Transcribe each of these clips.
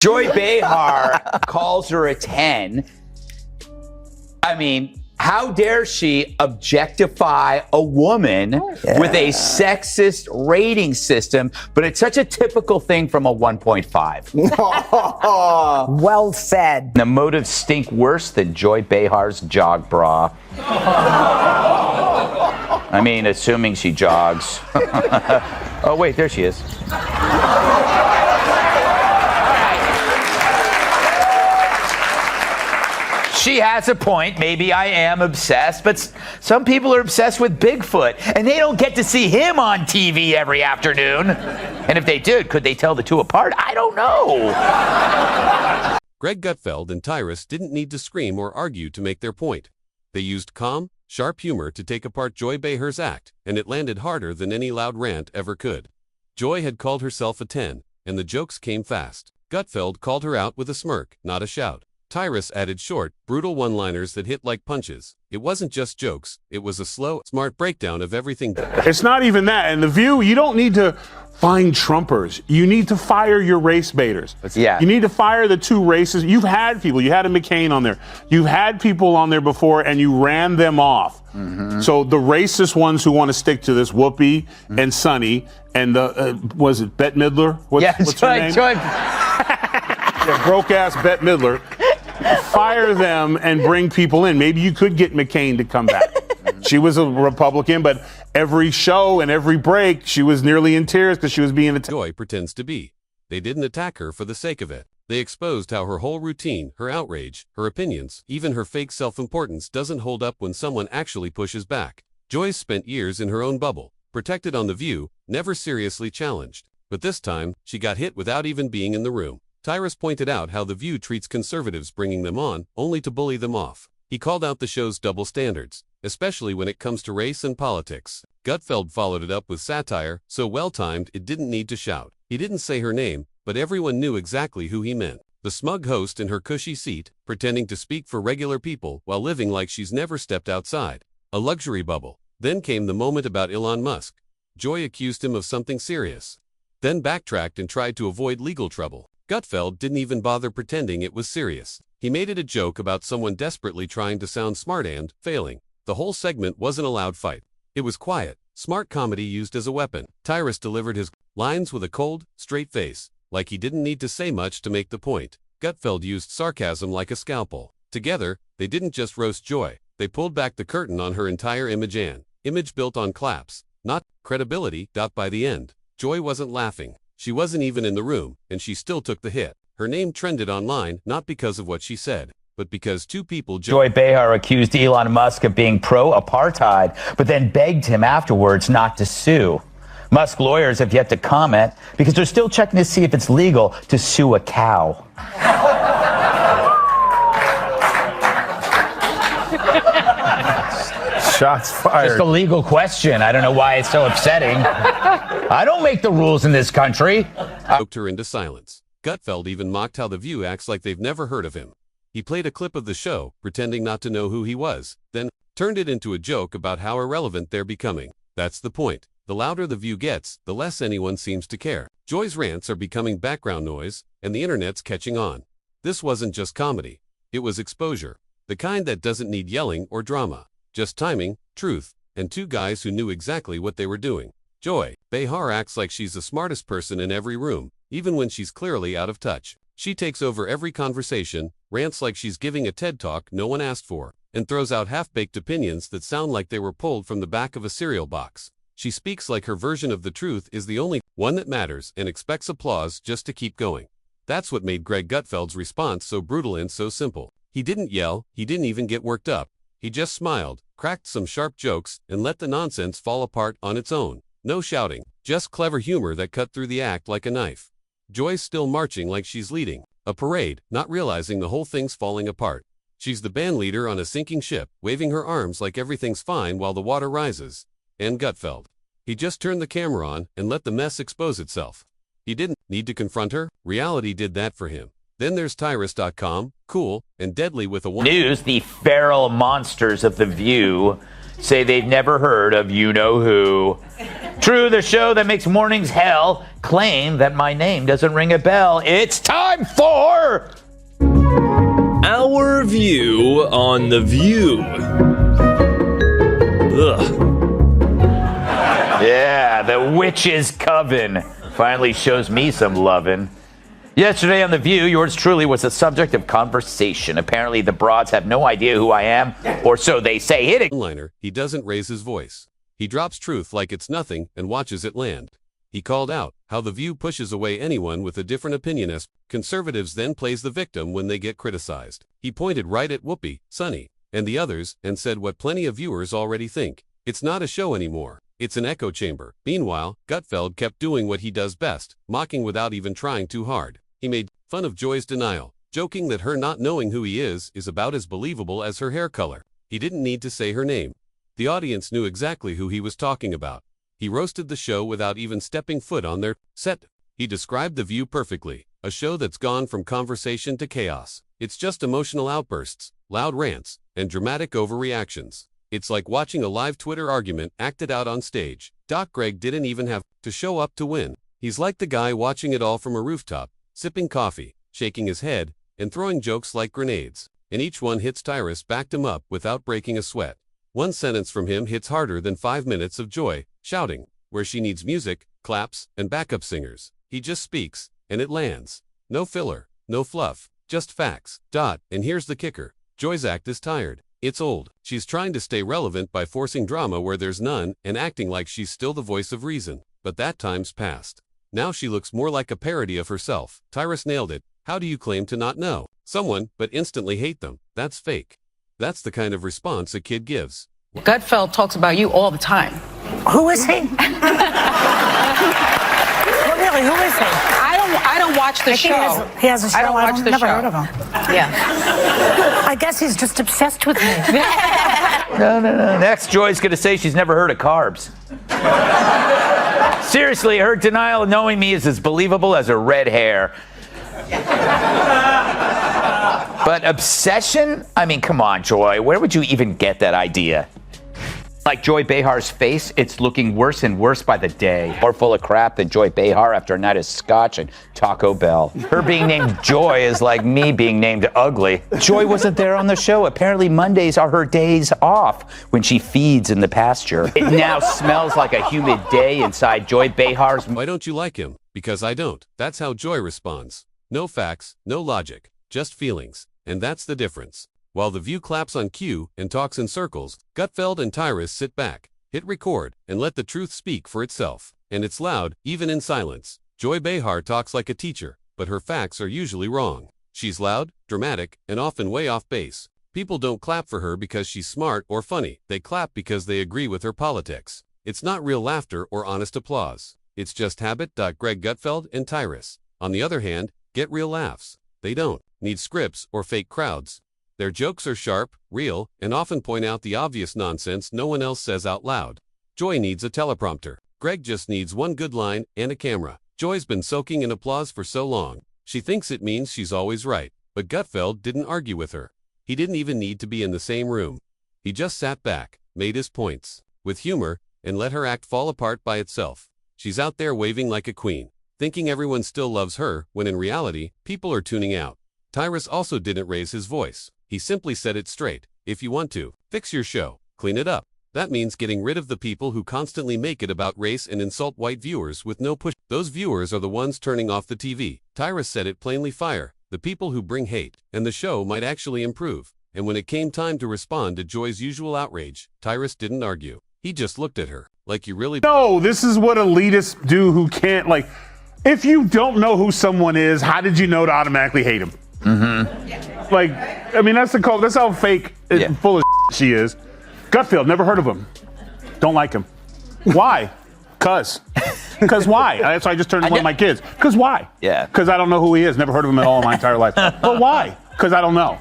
Joy Behar calls her a 10. I mean, how dare she objectify a woman with a sexist rating system, but it's such a typical thing from a 1.5. Well said. The motives stink worse than Joy Behar's jog bra. I mean, assuming she jogs. Oh, wait, there she is. She has a point. Maybe I am obsessed, but some people are obsessed with Bigfoot, and they don't get to see him on TV every afternoon. And if they did, could they tell the two apart? I don't know. Gutfeld and Tyrus didn't need to scream or argue to make their point. They used calm, sharp humor to take apart Joy Behar's act, and it landed harder than any loud rant ever could. Joy had called herself a 10, and the jokes came fast. Gutfeld called her out with a smirk, not a shout. Tyrus added short, brutal one-liners that hit like punches. It wasn't just jokes, it was a slow, smart breakdown of everything. It's not even that. And The View, you don't need to find Trumpers. You need to fire your race baiters. Yeah. You need to fire the two races. You've had people. You had a McCain on there. You've had people on there before, and you ran them off. Mm-hmm. So the racist ones who want to stick to this, Whoopi and Sonny, and the, was it Bette Midler? What's her name? Yeah, broke-ass Bette Midler. Fire them and bring people in. Maybe you could get McCain to come back. She was a Republican, but every show and every break, she was nearly in tears because she was being attacked. Joy pretends to be. They didn't attack her for the sake of it. They exposed how her whole routine, her outrage, her opinions, even her fake self-importance doesn't hold up when someone actually pushes back. Joy's spent years in her own bubble, protected on The View, never seriously challenged. But this time, she got hit without even being in the room. Tyrus pointed out how The View treats conservatives bringing them on, only to bully them off. He called out the show's double standards, especially when it comes to race and politics. Gutfeld followed it up with satire, so well-timed it didn't need to shout. He didn't say her name, but everyone knew exactly who he meant. The smug host in her cushy seat, pretending to speak for regular people while living like she's never stepped outside a luxury bubble. Then came the moment about Elon Musk. Joy accused him of something serious, then backtracked and tried to avoid legal trouble. Gutfeld didn't even bother pretending it was serious. He made it a joke about someone desperately trying to sound smart and failing. The whole segment wasn't a loud fight. It was quiet, smart comedy used as a weapon. Tyrus delivered his lines with a cold, straight face, like he didn't need to say much to make the point. Gutfeld used sarcasm like a scalpel. Together, they didn't just roast Joy. They pulled back the curtain on her entire image built on claps, not credibility. By the end, Joy wasn't laughing. She wasn't even in the room, and she still took the hit. Her name trended online not because of what she said, but because two people... Joy Behar accused Elon Musk of being pro-apartheid, but then begged him afterwards not to sue. Musk lawyers have yet to comment because they're still checking to see if it's legal to sue a cow. Shots fired. Just a legal question. I don't know why it's so upsetting. I don't make the rules in this country. Choked her into silence. Gutfeld even mocked how The View acts like they've never heard of him. He played a clip of the show, pretending not to know who he was, then turned it into a joke about how irrelevant they're becoming. That's the point. The louder The View gets, the less anyone seems to care. Joy's rants are becoming background noise, and the internet's catching on. This wasn't just comedy. It was exposure. The kind that doesn't need yelling or drama. Just timing, truth, and two guys who knew exactly what they were doing. Joy Behar acts like she's the smartest person in every room, even when she's clearly out of touch. She takes over every conversation, rants like she's giving a TED Talk no one asked for, and throws out half-baked opinions that sound like they were pulled from the back of a cereal box. She speaks like her version of the truth is the only one that matters and expects applause just to keep going. That's what made Gutfeld's response so brutal and so simple. He didn't yell, he didn't even get worked up. He just smiled, cracked some sharp jokes, and let the nonsense fall apart on its own. No shouting, just clever humor that cut through the act like a knife. Joy's still marching like she's leading a parade, not realizing the whole thing's falling apart. She's the band leader on a sinking ship, waving her arms like everything's fine while the water rises. And Gutfeld. He just turned the camera on and let the mess expose itself. He didn't need to confront her. Reality did that for him. Then there's Tyrus.com, cool and deadly with a one. News, the feral monsters of The View say they've never heard of you-know-who. True, the show that makes mornings hell claim that my name doesn't ring a bell. It's time for Our view on The View. Ugh. Yeah, the witch's coven finally shows me some lovin'. Yesterday on The View, yours truly was the subject of conversation. Apparently, the broads have no idea who I am, or so they say. Hit it. One-liner, he doesn't raise his voice. He drops truth like it's nothing and watches it land. He called out how The View pushes away anyone with a different opinion as conservatives then plays the victim when they get criticized. He pointed right at Whoopi, Sonny, and the others and said what plenty of viewers already think. It's not a show anymore. It's an echo chamber. Meanwhile, Gutfeld kept doing what he does best, mocking without even trying too hard. He made fun of Joy's denial, joking that her not knowing who he is about as believable as her hair color. He didn't need to say her name. The audience knew exactly who he was talking about. He roasted the show without even stepping foot on their set. He described The View perfectly, a show that's gone from conversation to chaos. It's just emotional outbursts, loud rants, and dramatic overreactions. It's like watching a live Twitter argument acted out on stage. Greg didn't even have to show up to win. He's like the guy watching it all from a rooftop, sipping coffee, shaking his head, and throwing jokes like grenades. And each one hits Tyrus backed him up without breaking a sweat. One sentence from him hits harder than 5 minutes of Joy, shouting, where she needs music, claps, and backup singers. He just speaks, and it lands. No filler, no fluff, just facts. And here's the kicker. Joy's act is tired. It's old. She's trying to stay relevant by forcing drama where there's none and acting like she's still the voice of reason. But that time's past. Now she looks more like a parody of herself. Tyrus nailed it. How do you claim to not know someone, but instantly hate them? That's fake. That's the kind of response a kid gives. Gutfeld talks about you all the time. Who is he? Well, really, who is he? I don't watch the show. He has a show. I don't watch the never show. heard of him. Yeah. I guess he's just obsessed with me. No. Next, Joy's going to say she's never heard of carbs. Seriously, her denial of knowing me is as believable as her red hair. But obsession? I mean, come on, Joy. Where would you even get that idea? Like Joy Behar's face, it's looking worse and worse by the day. More full of crap than Joy Behar after a night of scotch and Taco Bell. Her being named Joy is like me being named ugly. Joy wasn't there on the show. Apparently Mondays are her days off when she feeds in the pasture. It now smells like a humid day inside Joy Behar's. Why don't you like him? Because I don't. That's how Joy responds. No facts, no logic, just feelings. And that's the difference. While The View claps on cue and talks in circles, Gutfeld and Tyrus sit back, hit record, and let the truth speak for itself. And it's loud, even in silence. Joy Behar talks like a teacher, but her facts are usually wrong. She's loud, dramatic, and often way off base. People don't clap for her because she's smart or funny. They clap because they agree with her politics. It's not real laughter or honest applause. It's just habit. Greg Gutfeld and Tyrus, on the other hand, get real laughs. They don't need scripts or fake crowds. Their jokes are sharp, real, and often point out the obvious nonsense no one else says out loud. Joy needs a teleprompter. Greg just needs one good line and a camera. Joy's been soaking in applause for so long. She thinks it means she's always right. But Gutfeld didn't argue with her. He didn't even need to be in the same room. He just sat back, made his points, with humor, and let her act fall apart by itself. She's out there waving like a queen, thinking everyone still loves her, when in reality, people are tuning out. Tyrus also didn't raise his voice. He simply said it straight. If you want to, fix your show, clean it up. That means getting rid of the people who constantly make it about race and insult white viewers with no push. Those viewers are the ones turning off the TV. Tyrus said it plainly. Fire the people who bring hate, and the show might actually improve. And when it came time to respond to Joy's usual outrage, Tyrus didn't argue. He just looked at her, like you really. No, this is what elitists do who can't, like, if you don't know who someone is, how did you know to automatically hate him? Mm-hmm. Like, I mean, that's how fake and full of she is. Gutfeld, never heard of him. Don't like him. Why? Cause why? That's why I just turned to one of my kids. Cause why? Yeah. Because I don't know who he is. Never heard of him at all in my entire life. But why? Because I don't know.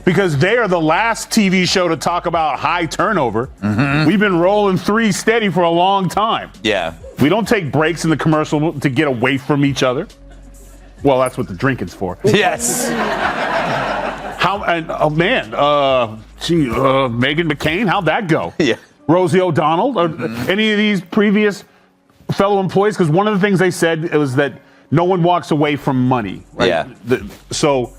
Because they are the last TV show to talk about high turnover. Mm-hmm. We've been rolling 3 steady for a long time. Yeah. We don't take breaks in the commercial to get away from each other. Well, that's what the drinking's for. Yes. Megan McCain, how'd that go? Yeah. Rosie O'Donnell or any of these previous fellow employees? Because one of the things they said was that no one walks away from money. Right? Yeah. So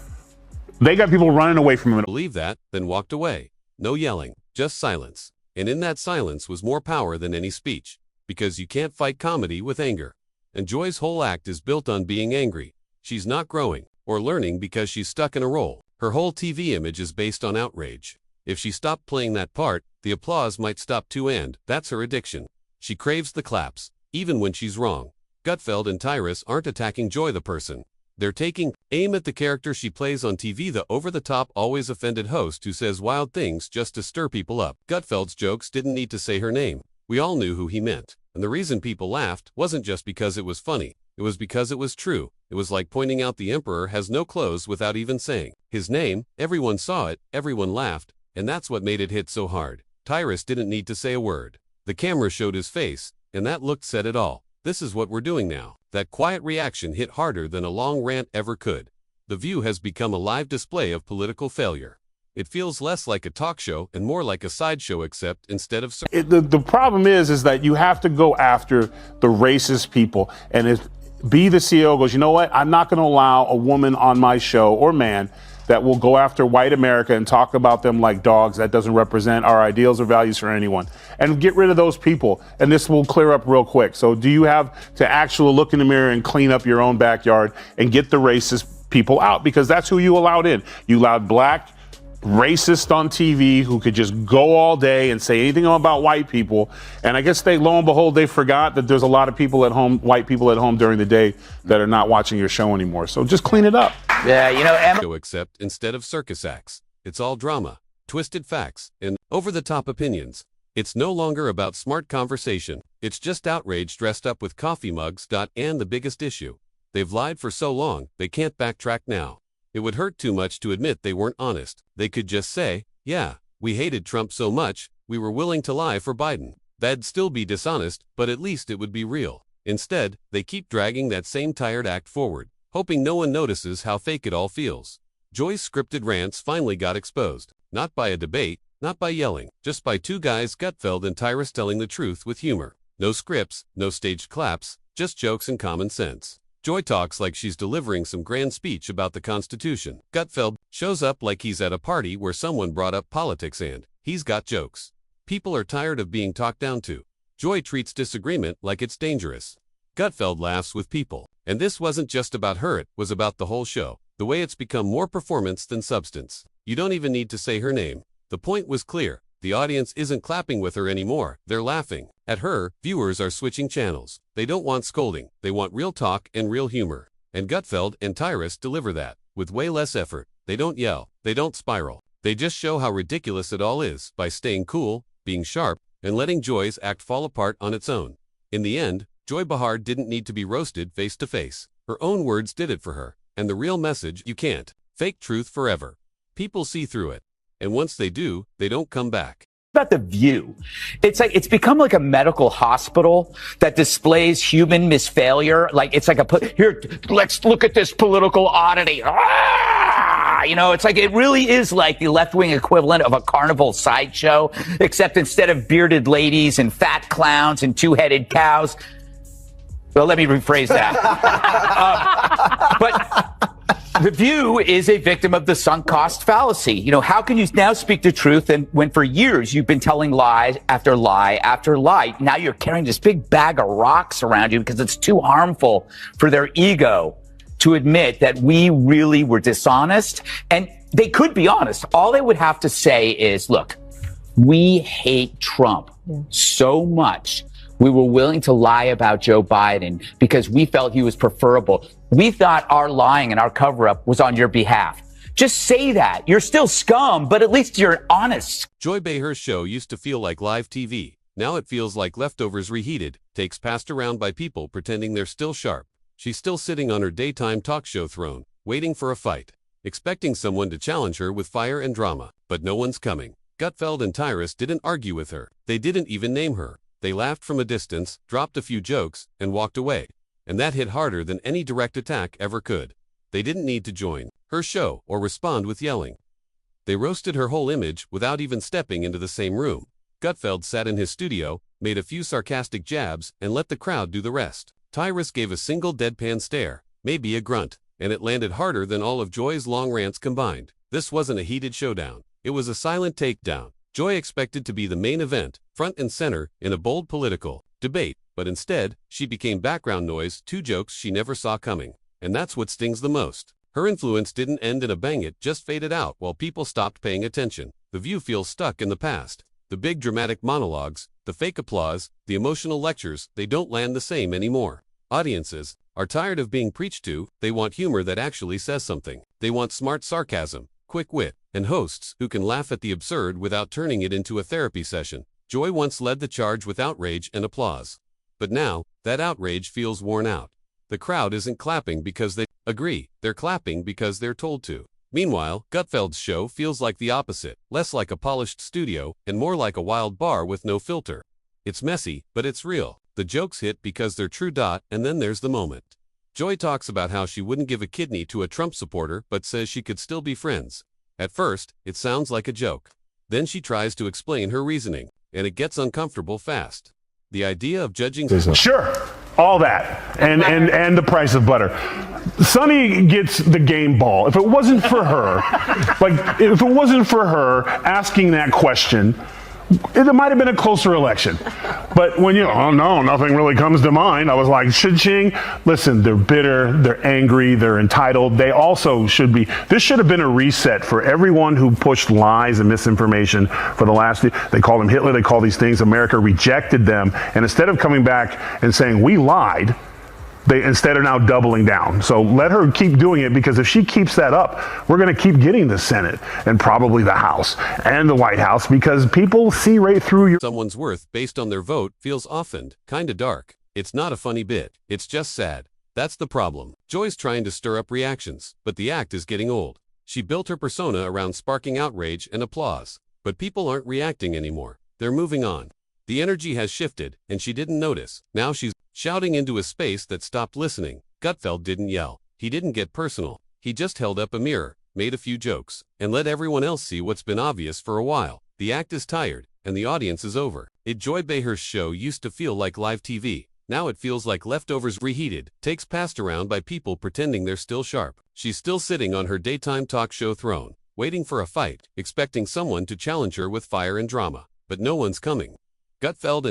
they got people running away from it. Believe that, then walked away. No yelling, just silence. And in that silence was more power than any speech, because you can't fight comedy with anger. And Joy's whole act is built on being angry. She's not growing or learning because she's stuck in a role. Her whole TV image is based on outrage. If she stopped playing that part, the applause might stop too, and that's her addiction. She craves the claps, even when she's wrong. Gutfeld and Tyrus aren't attacking Joy the person. They're taking aim at the character she plays on TV, the over-the-top, always offended host who says wild things just to stir people up. Gutfeld's jokes didn't need to say her name. We all knew who he meant. And the reason people laughed wasn't just because it was funny. It was because it was true. It was like pointing out the emperor has no clothes without even saying his name. Everyone saw it, everyone laughed, and that's what made it hit so hard. Tyrus didn't need to say a word. The camera showed his face, and that look said it all. This is what we're doing now. That quiet reaction hit harder than a long rant ever could. The View has become a live display of political failure. It feels less like a talk show and more like a sideshow, except instead of... The problem is that you have to go after the racist people. And if the CEO goes, you know what, I'm not going to allow a woman on my show or man that will go after white America and talk about them like dogs. That doesn't represent our ideals or values for anyone. And get rid of those people. And this will clear up real quick. So do you have to actually look in the mirror and clean up your own backyard and get the racist people out? Because that's who you allowed in. You allowed black racist on TV who could just go all day and say anything about white people. And I guess lo and behold, they forgot that there's a lot of people at home, white people at home during the day that are not watching your show anymore. So just clean it up. Yeah, you know, Emma. Except instead of circus acts, it's all drama, twisted facts, and over-the-top opinions. It's no longer about smart conversation. It's just outrage dressed up with coffee mugs. And the biggest issue, they've lied for so long, they can't backtrack now. It would hurt too much to admit they weren't honest. They could just say, yeah, we hated Trump so much, we were willing to lie for Biden. That'd still be dishonest, but at least it would be real. Instead, they keep dragging that same tired act forward, hoping no one notices how fake it all feels. Joy's scripted rants finally got exposed. Not by a debate, not by yelling, just by two guys, Gutfeld and Tyrus, telling the truth with humor. No scripts, no staged claps, just jokes and common sense. Joy talks like she's delivering some grand speech about the Constitution. Gutfeld shows up like he's at a party where someone brought up politics and he's got jokes. People are tired of being talked down to. Joy treats disagreement like it's dangerous. Gutfeld laughs with people. And this wasn't just about her, it was about the whole show. The way it's become more performance than substance. You don't even need to say her name. The point was clear. The audience isn't clapping with her anymore, they're laughing. At her, viewers are switching channels. They don't want scolding, they want real talk and real humor. And Gutfeld and Tyrus deliver that, with way less effort. They don't yell, they don't spiral. They just show how ridiculous it all is, by staying cool, being sharp, and letting Joy's act fall apart on its own. In the end, Joy Behar didn't need to be roasted face to face. Her own words did it for her. And the real message, you can't fake truth forever. People see through it. And once they do, they don't come back. About the View, it's become like a medical hospital that displays human misfailure. Like it's like here, let's look at this political oddity. You know, it's like it really is like the left-wing equivalent of a carnival sideshow, except instead of bearded ladies and fat clowns and two-headed cows. Well, let me rephrase that. But The View is a victim of the sunk cost fallacy. You know, how can you now speak the truth and when for years you've been telling lie after lie after lie? Now you're carrying this big bag of rocks around you because it's too harmful for their ego to admit that we really were dishonest. And they could be honest. All they would have to say is, look, we hate Trump so much. We were willing to lie about Joe Biden because we felt he was preferable. We thought our lying and our cover-up was on your behalf. Just say that. You're still scum, but at least you're honest. Joy Behar's show used to feel like live TV. Now it feels like leftovers reheated, takes passed around by people pretending they're still sharp. She's still sitting on her daytime talk show throne, waiting for a fight, expecting someone to challenge her with fire and drama. But no one's coming. Gutfeld and Tyrus didn't argue with her. They didn't even name her. They laughed from a distance, dropped a few jokes, and walked away. And that hit harder than any direct attack ever could. They didn't need to join her show or respond with yelling. They roasted her whole image without even stepping into the same room. Gutfeld sat in his studio, made a few sarcastic jabs, and let the crowd do the rest. Tyrus gave a single deadpan stare, maybe a grunt, and it landed harder than all of Joy's long rants combined. This wasn't a heated showdown. It was a silent takedown. Joy expected to be the main event, front and center, in a bold political debate, but instead, she became background noise, two jokes she never saw coming. And that's what stings the most. Her influence didn't end in a bang, it just faded out while people stopped paying attention. The View feels stuck in the past. The big dramatic monologues, the fake applause, the emotional lectures, they don't land the same anymore. Audiences are tired of being preached to. They want humor that actually says something. They want smart sarcasm, quick wit, and hosts who can laugh at the absurd without turning it into a therapy session. Joy once led the charge with outrage and applause. But now, that outrage feels worn out. The crowd isn't clapping because they agree, they're clapping because they're told to. Meanwhile, Gutfeld's show feels like the opposite, less like a polished studio, and more like a wild bar with no filter. It's messy, but it's real. The jokes hit because they're true. And then there's the moment. Joy talks about how she wouldn't give a kidney to a Trump supporter but says she could still be friends. At first, it sounds like a joke. Then she tries to explain her reasoning, and it gets uncomfortable fast. The idea of judging... Sure, all that, and the price of butter. Sonny gets the game ball. If it wasn't for her, if it wasn't for her asking that question, it might have been a closer election. But when oh no, nothing really comes to mind, I was like, ching. Listen, they're bitter, they're angry, they're entitled. They also should be. This should have been a reset for everyone who pushed lies and misinformation for the last. They called him Hitler, they call these things. America rejected them. And instead of coming back and saying, we lied, they instead are now doubling down. So let her keep doing it, because if she keeps that up, we're going to keep getting the Senate and probably the House and the White House, because people see right through your... Someone's worth based on their vote feels often kinda dark. It's not a funny bit. It's just sad. That's the problem. Joy's trying to stir up reactions, but the act is getting old. She built her persona around sparking outrage and applause. But people aren't reacting anymore. They're moving on. The energy has shifted, and she didn't notice. Now she's shouting into a space that stopped listening. Gutfeld didn't yell. He didn't get personal. He just held up a mirror, made a few jokes, and let everyone else see what's been obvious for a while. The act is tired, and the audience is over. Joy Behar's show used to feel like live TV. Now it feels like leftovers reheated, takes passed around by people pretending they're still sharp. She's still sitting on her daytime talk show throne, waiting for a fight, expecting someone to challenge her with fire and drama. But no one's coming. Gutfeld